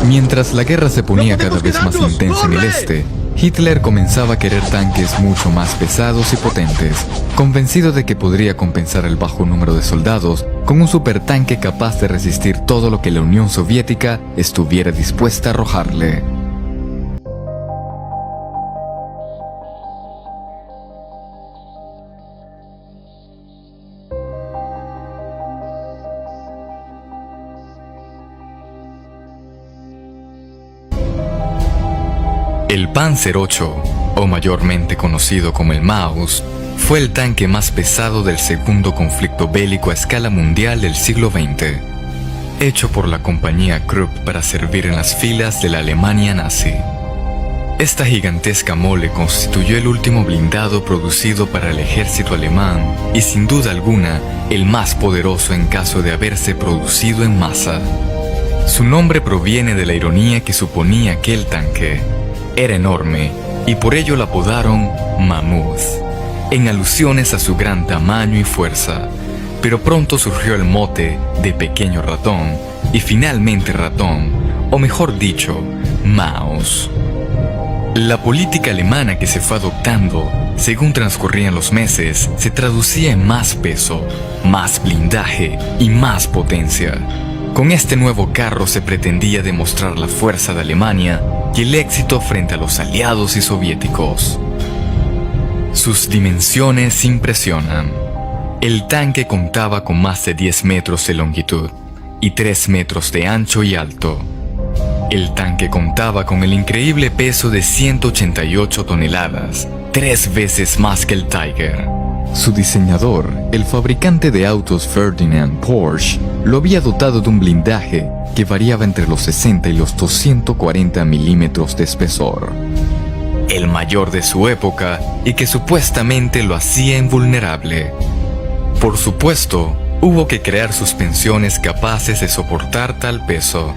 Mientras la guerra se ponía cada vez más intensa en el este, Hitler comenzaba a querer tanques mucho más pesados y potentes, convencido de que podría compensar el bajo número de soldados con un supertanque capaz de resistir todo lo que la Unión Soviética estuviera dispuesta a arrojarle. El Panzer VIII, o mayormente conocido como el Maus, fue el tanque más pesado del segundo conflicto bélico a escala mundial del siglo XX, hecho por la compañía Krupp para servir en las filas de la Alemania nazi. Esta gigantesca mole constituyó el último blindado producido para el ejército alemán y sin duda alguna el más poderoso en caso de haberse producido en masa. Su nombre proviene de la ironía que suponía aquel tanque. Era enorme y por ello lo apodaron Mammoth, en alusiones a su gran tamaño y fuerza, pero pronto surgió el mote de pequeño ratón y finalmente ratón, o mejor dicho, Maus. La política alemana que se fue adoptando, según transcurrían los meses, se traducía en más peso, más blindaje y más potencia. Con este nuevo carro se pretendía demostrar la fuerza de Alemania y el éxito frente a los aliados y soviéticos. Sus dimensiones impresionan. El tanque contaba con más de 10 metros de longitud y 3 metros de ancho y alto. El tanque contaba con el increíble peso de 188 toneladas, 3 veces más que el Tiger. Su diseñador, el fabricante de autos Ferdinand Porsche, lo había dotado de un blindaje que variaba entre los 60 y los 240 milímetros de espesor, el mayor de su época y que supuestamente lo hacía invulnerable. Por supuesto, hubo que crear suspensiones capaces de soportar tal peso,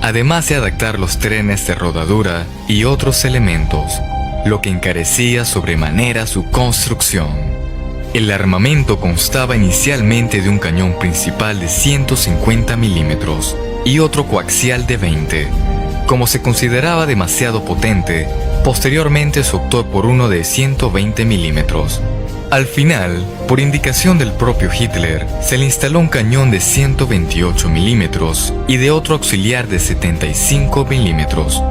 además de adaptar los trenes de rodadura y otros elementos, lo que encarecía sobremanera su construcción. El armamento constaba inicialmente de un cañón principal de 150 milímetros y otro coaxial de 20. Como se consideraba demasiado potente, posteriormente se optó por uno de 120 milímetros. Al final, por indicación del propio Hitler, se le instaló un cañón de 128 milímetros y de otro auxiliar de 75 milímetros.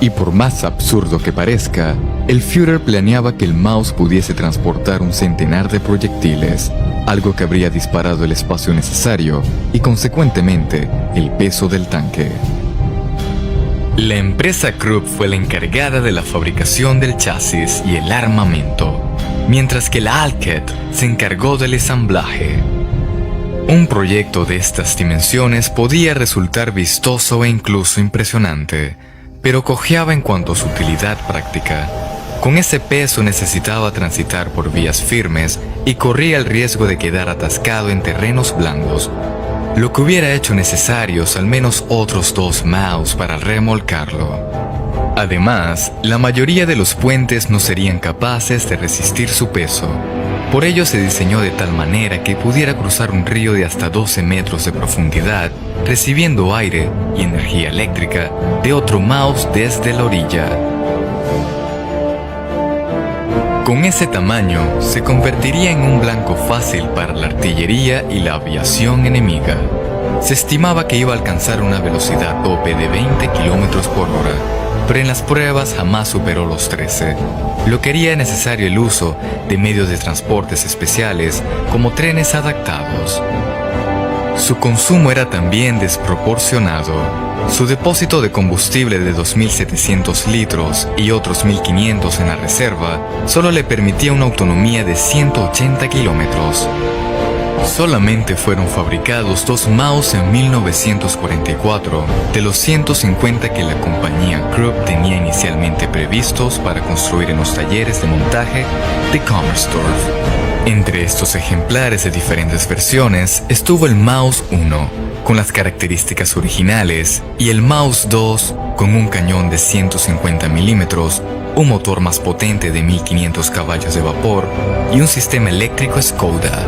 Y por más absurdo que parezca, el Führer planeaba que el Maus pudiese transportar un centenar de proyectiles, algo que habría disparado el espacio necesario y consecuentemente el peso del tanque. La empresa Krupp fue la encargada de la fabricación del chasis y el armamento, mientras que la Alket se encargó del ensamblaje. Un proyecto de estas dimensiones podía resultar vistoso e incluso impresionante, pero cojeaba en cuanto a su utilidad práctica. Con ese peso necesitaba transitar por vías firmes y corría el riesgo de quedar atascado en terrenos blandos, lo que hubiera hecho necesarios al menos otros 2 Maus para remolcarlo. Además, la mayoría de los puentes no serían capaces de resistir su peso. Por ello se diseñó de tal manera que pudiera cruzar un río de hasta 12 metros de profundidad, recibiendo aire y energía eléctrica de otro Maus desde la orilla. Con ese tamaño, se convertiría en un blanco fácil para la artillería y la aviación enemiga. Se estimaba que iba a alcanzar una velocidad tope de 20 km por hora, pero en las pruebas jamás superó los 13, lo que haría necesario el uso de medios de transportes especiales como trenes adaptados. Su consumo era también desproporcionado. Su depósito de combustible de 2.700 litros y otros 1.500 en la reserva solo le permitía una autonomía de 180 kilómetros. Solamente fueron fabricados 2 Maus en 1944 de los 150 que la compañía Krupp tenía inicialmente previstos para construir en los talleres de montaje de Kommersdorf. Entre estos ejemplares de diferentes versiones estuvo el Maus 1, con las características originales, y el Maus 2, con un cañón de 150 milímetros, un motor más potente de 1500 caballos de vapor y un sistema eléctrico Skoda.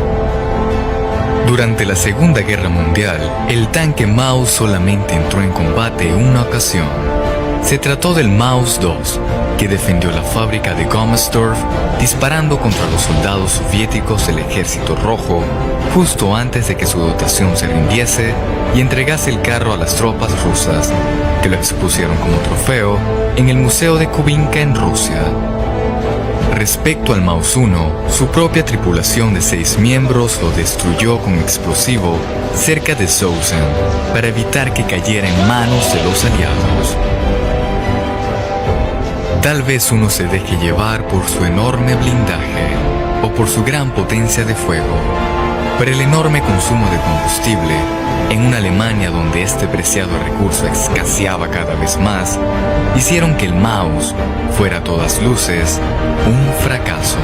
Durante la Segunda Guerra Mundial, el tanque Maus solamente entró en combate una ocasión. Se trató del Maus II, que defendió la fábrica de Gommersdorf disparando contra los soldados soviéticos del Ejército Rojo justo antes de que su dotación se rindiese y entregase el carro a las tropas rusas, que lo expusieron como trofeo en el Museo de Kubinka en Rusia. Respecto al Maus I, su propia tripulación de 6 miembros lo destruyó con explosivo cerca de Sausen para evitar que cayera en manos de los aliados. Tal vez uno se deje llevar por su enorme blindaje o por su gran potencia de fuego, pero el enorme consumo de combustible en una Alemania donde este preciado recurso escaseaba cada vez más, hicieron que el Maus fuera a todas luces un fracaso.